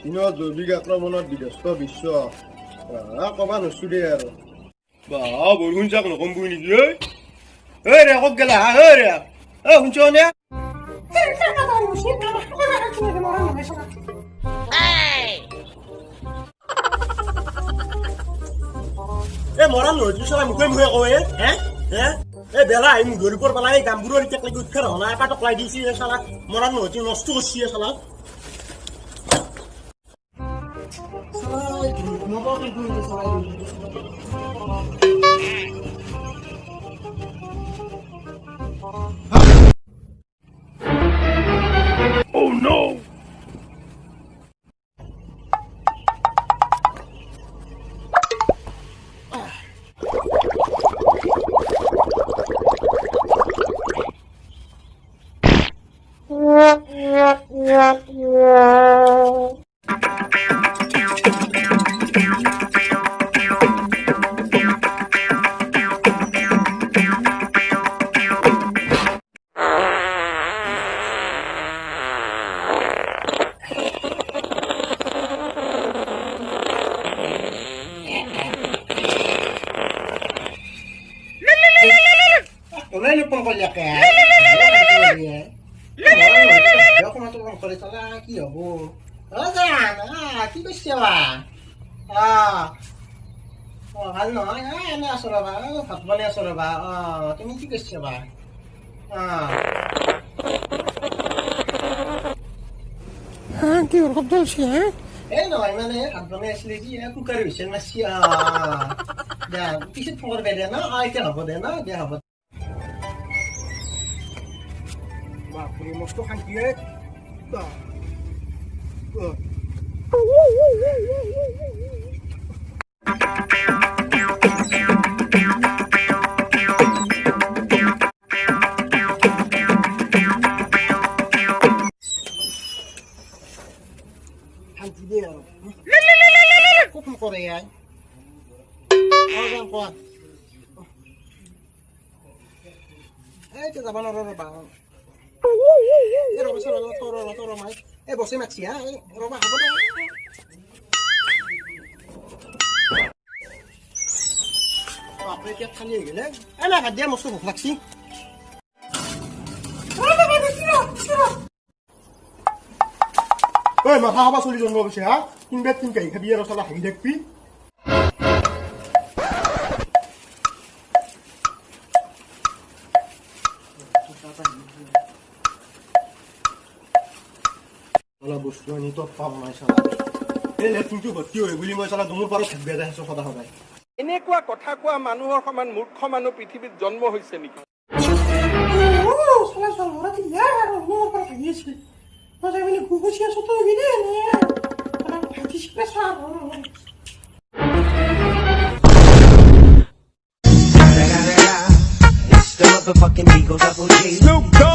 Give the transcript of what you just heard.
চীনৰ জৈৱিক আক্ৰমণত বিধ্বস্ত বিশ্ব কবা নছো দে আৰু বৰষুণ চাক নকমবই নেকি ঐ ৰে ক'ত গেলা ঐ ৰে শুনছ নে মৰাণ নহয় চলা মুখে মুখে কয় বেলা আহি মুখৰ ওপৰ পেলাই গামবোৰৰ এতিয়া লাগি উৎখাৰ হোৱা নাই এপাতক লাই দিছে চালা মৰাণ নহয় নষ্ট কৰিছে চালা Oh no! Oleh lu pengkolyak ya. Ya aku masuk pengkolyak lagi ya bu. Kita siapa? Halo, ini Asuraba, Fatbani Asuraba. Ini kita siapa? Ki urkap dol sih ya? No, mana Fatbani asli dia, aku kerja masih Dan pisut pengkolyak beda na, itu apa deh na, dia apa? Bapak mesti kan dia, Hanti dia, kok mau Korea? Orang kuat. Kita bangun bang. Roba toro mai. Bosnya maxi ya. Roba apa dah? Apa tiap kali gila? Enak dia mesti fleksi. Maka apa sulit jono besi ha? Ingat tingkai biar salah hidup pi. Kalau bosnya ini tuh apa masalah? Lihat tujuh betul ya, beli masalah dulu baru beda hasil kota kota. এনেকুৱা কথা কোৱা মানুহৰ সমান মূৰ্খ মানুহ পৃথিৱীত জন্ম হৈছে নেকি? It's the motherfucking Eagle Double G. Snoop Dogg.